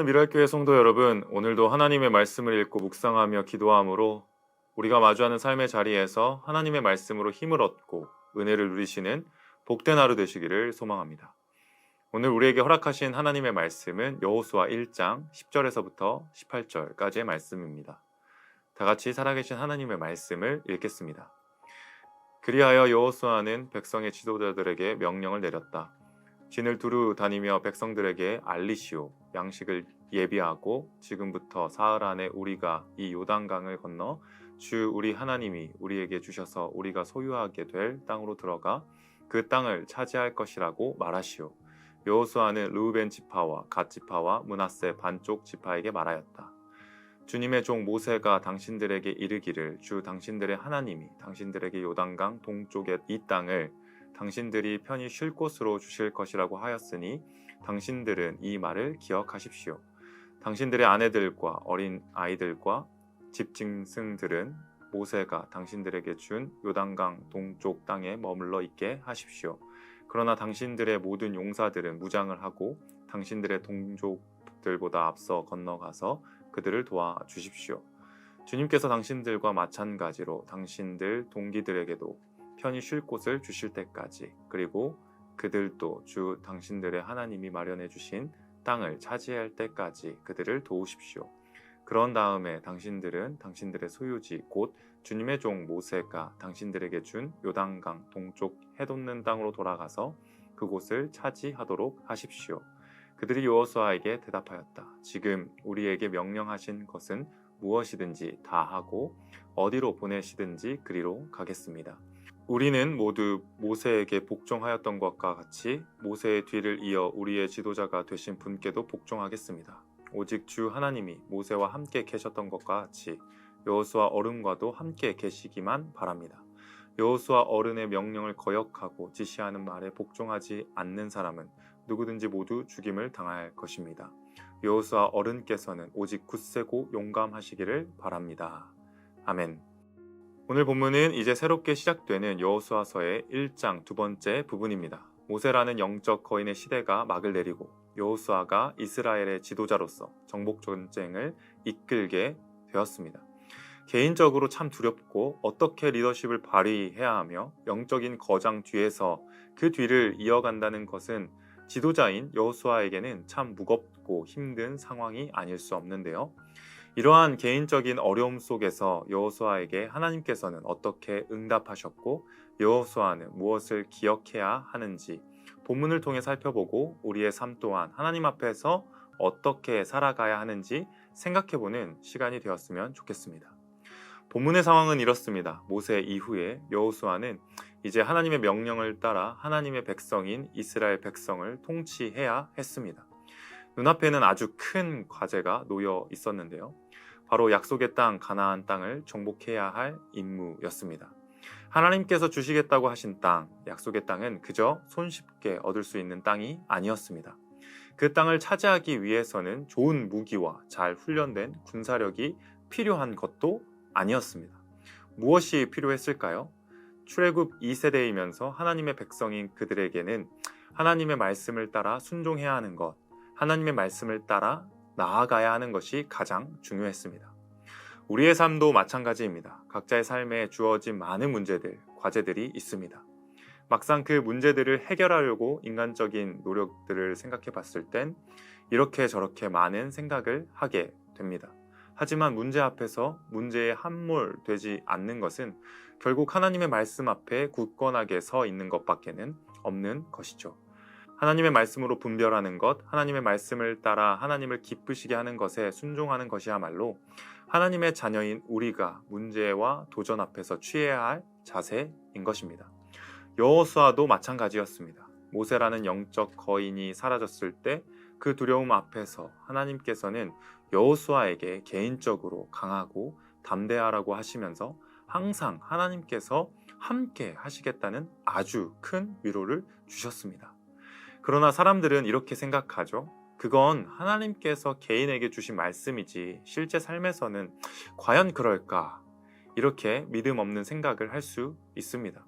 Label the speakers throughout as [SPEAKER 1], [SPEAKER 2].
[SPEAKER 1] 사랑하는 미랄교회 성도 여러분, 오늘도 하나님의 말씀을 읽고 묵상하며 기도함으로 우리가 마주하는 삶의 자리에서 하나님의 말씀으로 힘을 얻고 은혜를 누리시는 복된 하루 되시기를 소망합니다. 오늘 우리에게 허락하신 하나님의 말씀은 여호수아 1장 10절에서부터 18절까지의 말씀입니다. 다 같이 살아계신 하나님의 말씀을 읽겠습니다. 그리하여 여호수아는 백성의 지도자들에게 명령을 내렸다. 진을 두루 다니며 백성들에게 알리시오. 양식을 예비하고 지금부터 사흘 안에 우리가 이 요단강을 건너 주 우리 하나님이 우리에게 주셔서 우리가 소유하게 될 땅으로 들어가 그 땅을 차지할 것이라고 말하시오. 여호수아는 르우벤 지파와 갓 지파와 므낫세 반쪽 지파에게 말하였다. 주님의 종 모세가 당신들에게 이르기를 주 당신들의 하나님이 당신들에게 요단강 동쪽의 이 땅을 당신들이 편히 쉴 곳으로 주실 것이라고 하였으니 당신들은 이 말을 기억하십시오. 당신들의 아내들과 어린 아이들과 집 짐승들은 모세가 당신들에게 준 요단강 동쪽 땅에 머물러 있게 하십시오. 그러나 당신들의 모든 용사들은 무장을 하고 당신들의 동족들보다 앞서 건너가서 그들을 도와주십시오. 주님께서 당신들과 마찬가지로 당신들 동기들에게도 편히 쉴 곳을 주실 때까지 그리고 그들도 주 당신들의 하나님이 마련해 주신 땅을 차지할 때까지 그들을 도우십시오. 그런 다음에 당신들은 당신들의 소유지 곧 주님의 종 모세가 당신들에게 준 요단강 동쪽 해돋는 땅으로 돌아가서 그곳을 차지하도록 하십시오. 그들이 여호수아에게 대답하였다. 지금 우리에게 명령하신 것은 무엇이든지 다 하고 어디로 보내시든지 그리로 가겠습니다. 우리는 모두 모세에게 복종하였던 것과 같이 모세의 뒤를 이어 우리의 지도자가 되신 분께도 복종하겠습니다. 오직 주 하나님이 모세와 함께 계셨던 것과 같이 여호수아 어른과도 함께 계시기만 바랍니다. 여호수아 어른의 명령을 거역하고 지시하는 말에 복종하지 않는 사람은 누구든지 모두 죽임을 당할 것입니다. 여호수아 어른께서는 오직 굳세고 용감하시기를 바랍니다. 아멘. 오늘 본문은 이제 새롭게 시작되는 여호수아서의 1장 두 번째 부분입니다. 모세라는 영적 거인의 시대가 막을 내리고 여호수아가 이스라엘의 지도자로서 정복 전쟁을 이끌게 되었습니다. 개인적으로 참 두렵고 어떻게 리더십을 발휘해야 하며 영적인 거장 뒤에서 그 뒤를 이어간다는 것은 지도자인 여호수아에게는 참 무겁고 힘든 상황이 아닐 수 없는데요. 이러한 개인적인 어려움 속에서 여호수아에게 하나님께서는 어떻게 응답하셨고 여호수아는 무엇을 기억해야 하는지 본문을 통해 살펴보고 우리의 삶 또한 하나님 앞에서 어떻게 살아가야 하는지 생각해보는 시간이 되었으면 좋겠습니다. 본문의 상황은 이렇습니다. 모세 이후에 여호수아는 이제 하나님의 명령을 따라 하나님의 백성인 이스라엘 백성을 통치해야 했습니다. 눈앞에는 아주 큰 과제가 놓여 있었는데요. 바로 약속의 땅 가나안 땅을 정복해야 할 임무였습니다. 하나님께서 주시겠다고 하신 땅, 약속의 땅은 그저 손쉽게 얻을 수 있는 땅이 아니었습니다. 그 땅을 차지하기 위해서는 좋은 무기와 잘 훈련된 군사력이 필요한 것도 아니었습니다. 무엇이 필요했을까요? 출애굽 2세대이면서 하나님의 백성인 그들에게는 하나님의 말씀을 따라 순종해야 하는 것, 하나님의 말씀을 따라 나아가야 하는 것이 가장 중요했습니다. 우리의 삶도 마찬가지입니다. 각자의 삶에 주어진 많은 문제들, 과제들이 있습니다. 막상 그 문제들을 해결하려고 인간적인 노력들을 생각해 봤을 땐 이렇게 저렇게 많은 생각을 하게 됩니다. 하지만 문제 앞에서 문제에 함몰되지 않는 것은 결국 하나님의 말씀 앞에 굳건하게 서 있는 것밖에는 없는 것이죠. 하나님의 말씀으로 분별하는 것, 하나님의 말씀을 따라 하나님을 기쁘시게 하는 것에 순종하는 것이야말로 하나님의 자녀인 우리가 문제와 도전 앞에서 취해야 할 자세인 것입니다. 여호수아도 마찬가지였습니다. 모세라는 영적 거인이 사라졌을 때 그 두려움 앞에서 하나님께서는 여호수아에게 개인적으로 강하고 담대하라고 하시면서 항상 하나님께서 함께 하시겠다는 아주 큰 위로를 주셨습니다. 그러나 사람들은 이렇게 생각하죠. 그건 하나님께서 개인에게 주신 말씀이지 실제 삶에서는 과연 그럴까? 이렇게 믿음 없는 생각을 할 수 있습니다.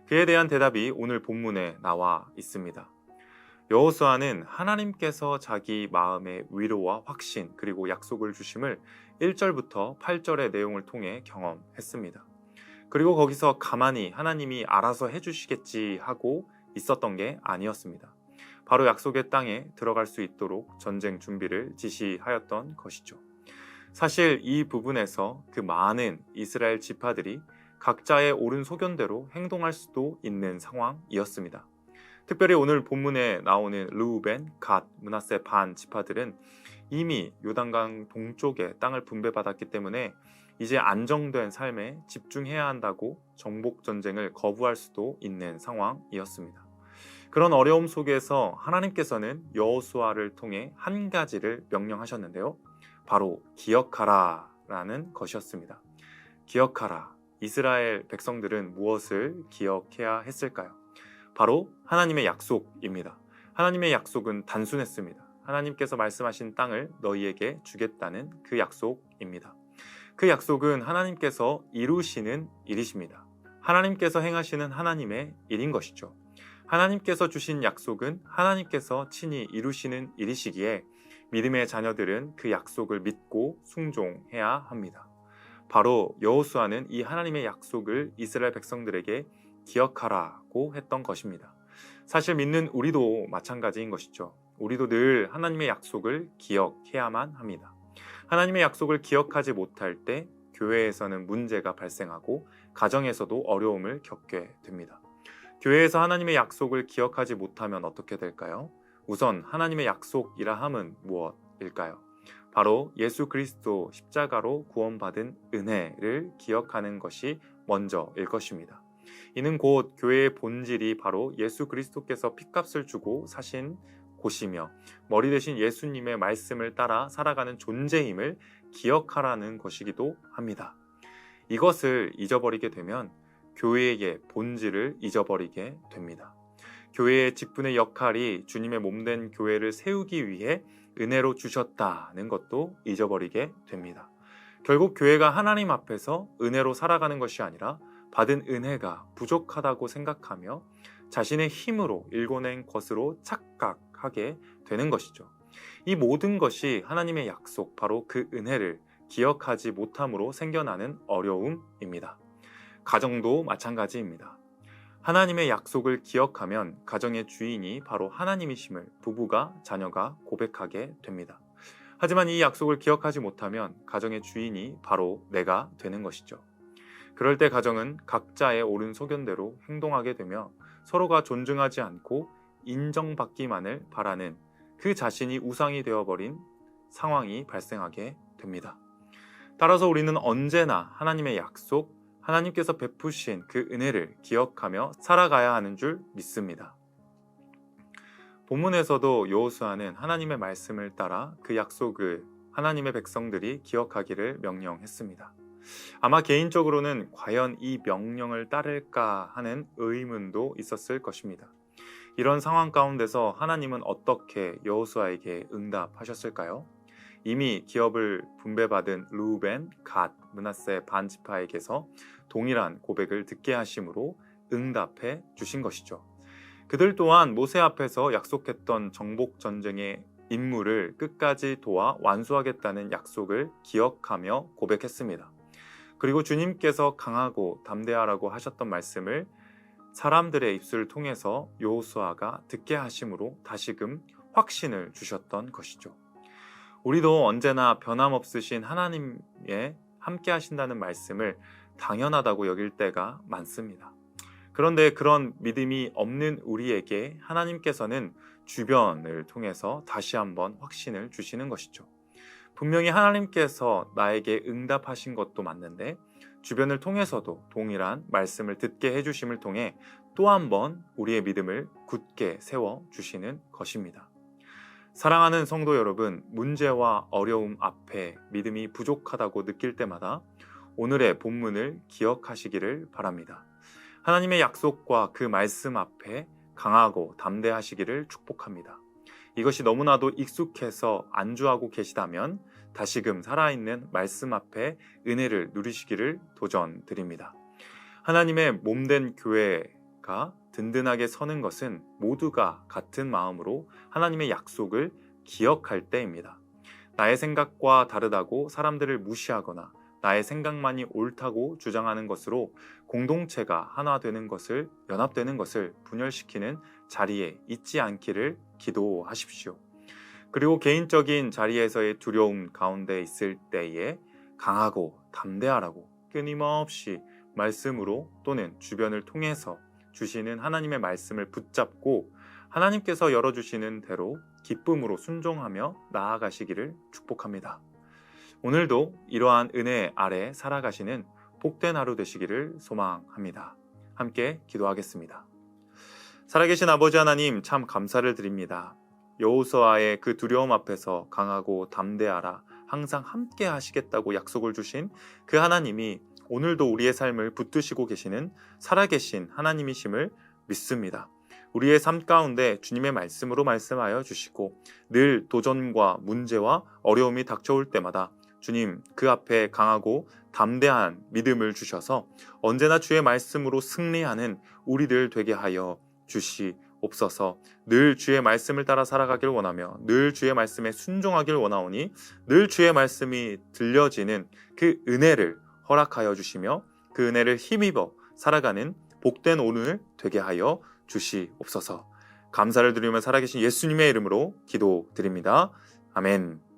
[SPEAKER 1] 그에 대한 대답이 오늘 본문에 나와 있습니다. 여호수아는 하나님께서 자기 마음의 위로와 확신 그리고 약속을 주심을 1절부터 8절의 내용을 통해 경험했습니다. 그리고 거기서 가만히 하나님이 알아서 해주시겠지 하고 있었던 게 아니었습니다. 바로 약속의 땅에 들어갈 수 있도록 전쟁 준비를 지시하였던 것이죠. 사실 이 부분에서 그 많은 이스라엘 지파들이 각자의 옳은 소견대로 행동할 수도 있는 상황이었습니다. 특별히 오늘 본문에 나오는 르우벤, 갓, 므낫세 반 지파들은 이미 요단강 동쪽에 땅을 분배받았기 때문에 이제 안정된 삶에 집중해야 한다고 정복 전쟁을 거부할 수도 있는 상황이었습니다. 그런 어려움 속에서 하나님께서는 여호수아를 통해 한 가지를 명령하셨는데요. 바로 기억하라 라는 것이었습니다. 기억하라. 이스라엘 백성들은 무엇을 기억해야 했을까요? 바로 하나님의 약속입니다. 하나님의 약속은 단순했습니다. 하나님께서 말씀하신 땅을 너희에게 주겠다는 그 약속입니다. 그 약속은 하나님께서 이루시는 일이십니다. 하나님께서 행하시는 하나님의 일인 것이죠. 하나님께서 주신 약속은 하나님께서 친히 이루시는 일이시기에 믿음의 자녀들은 그 약속을 믿고 순종해야 합니다. 바로 여호수아는 이 하나님의 약속을 이스라엘 백성들에게 기억하라고 했던 것입니다. 사실 믿는 우리도 마찬가지인 것이죠. 우리도 늘 하나님의 약속을 기억해야만 합니다. 하나님의 약속을 기억하지 못할 때 교회에서는 문제가 발생하고 가정에서도 어려움을 겪게 됩니다. 교회에서 하나님의 약속을 기억하지 못하면 어떻게 될까요? 우선 하나님의 약속이라 함은 무엇일까요? 바로 예수 그리스도 십자가로 구원받은 은혜를 기억하는 것이 먼저일 것입니다. 이는 곧 교회의 본질이 바로 예수 그리스도께서 핏값을 주고 사신 곳이며 머리 대신 예수님의 말씀을 따라 살아가는 존재임을 기억하라는 것이기도 합니다. 이것을 잊어버리게 되면 교회의 본질을 잊어버리게 됩니다. 교회의 직분의 역할이 주님의 몸된 교회를 세우기 위해 은혜로 주셨다는 것도 잊어버리게 됩니다. 결국 교회가 하나님 앞에서 은혜로 살아가는 것이 아니라 받은 은혜가 부족하다고 생각하며 자신의 힘으로 일궈낸 것으로 착각하게 되는 것이죠. 이 모든 것이 하나님의 약속, 바로 그 은혜를 기억하지 못함으로 생겨나는 어려움입니다. 가정도 마찬가지입니다. 하나님의 약속을 기억하면 가정의 주인이 바로 하나님이심을 부부가 자녀가 고백하게 됩니다. 하지만 이 약속을 기억하지 못하면 가정의 주인이 바로 내가 되는 것이죠. 그럴 때 가정은 각자의 옳은 소견대로 행동하게 되며 서로가 존중하지 않고 인정받기만을 바라는 그 자신이 우상이 되어버린 상황이 발생하게 됩니다. 따라서 우리는 언제나 하나님의 약속, 하나님께서 베푸신 그 은혜를 기억하며 살아가야 하는 줄 믿습니다. 본문에서도 여호수아는 하나님의 말씀을 따라 그 약속을 하나님의 백성들이 기억하기를 명령했습니다. 아마 개인적으로는 과연 이 명령을 따를까 하는 의문도 있었을 것입니다. 이런 상황 가운데서 하나님은 어떻게 여호수아에게 응답하셨을까요? 이미 기업을 분배받은 르우벤, 갓, 므낫세 반 지파에게서 동일한 고백을 듣게 하심으로 응답해 주신 것이죠. 그들 또한 모세 앞에서 약속했던 정복 전쟁의 임무를 끝까지 도와 완수하겠다는 약속을 기억하며 고백했습니다. 그리고 주님께서 강하고 담대하라고 하셨던 말씀을 사람들의 입술을 통해서 여호수아가 듣게 하심으로 다시금 확신을 주셨던 것이죠. 우리도 언제나 변함없으신 하나님의 함께 하신다는 말씀을 당연하다고 여길 때가 많습니다. 그런데 그런 믿음이 없는 우리에게 하나님께서는 주변을 통해서 다시 한번 확신을 주시는 것이죠. 분명히 하나님께서 나에게 응답하신 것도 맞는데 주변을 통해서도 동일한 말씀을 듣게 해주심을 통해 또 한 번 우리의 믿음을 굳게 세워주시는 것입니다. 사랑하는 성도 여러분, 문제와 어려움 앞에 믿음이 부족하다고 느낄 때마다 오늘의 본문을 기억하시기를 바랍니다. 하나님의 약속과 그 말씀 앞에 강하고 담대하시기를 축복합니다. 이것이 너무나도 익숙해서 안주하고 계시다면 다시금 살아있는 말씀 앞에 은혜를 누리시기를 도전드립니다. 하나님의 몸된 교회 가 든든하게 서는 것은 모두가 같은 마음으로 하나님의 약속을 기억할 때입니다. 나의 생각과 다르다고 사람들을 무시하거나 나의 생각만이 옳다고 주장하는 것으로 공동체가 하나 되는 것을, 연합되는 것을 분열시키는 자리에 있지 않기를 기도하십시오. 그리고 개인적인 자리에서의 두려움 가운데 있을 때에 강하고 담대하라고 끊임없이 말씀으로 또는 주변을 통해서 주시는 하나님의 말씀을 붙잡고 하나님께서 열어주시는 대로 기쁨으로 순종하며 나아가시기를 축복합니다. 오늘도 이러한 은혜 아래 살아가시는 복된 하루 되시기를 소망합니다. 함께 기도하겠습니다. 살아계신 아버지 하나님, 참 감사를 드립니다. 여호수아의 그 두려움 앞에서 강하고 담대하라, 항상 함께 하시겠다고 약속을 주신 그 하나님이 오늘도 우리의 삶을 붙드시고 계시는 살아계신 하나님이심을 믿습니다. 우리의 삶 가운데 주님의 말씀으로 말씀하여 주시고 늘 도전과 문제와 어려움이 닥쳐올 때마다 주님 그 앞에 강하고 담대한 믿음을 주셔서 언제나 주의 말씀으로 승리하는 우리들 되게 하여 주시옵소서. 늘 주의 말씀을 따라 살아가길 원하며 늘 주의 말씀에 순종하길 원하오니 늘 주의 말씀이 들려지는 그 은혜를 허락하여 주시며 그 은혜를 힘입어 살아가는 복된 오늘 되게 하여 주시옵소서. 감사를 드리며 살아계신 예수님의 이름으로 기도드립니다. 아멘.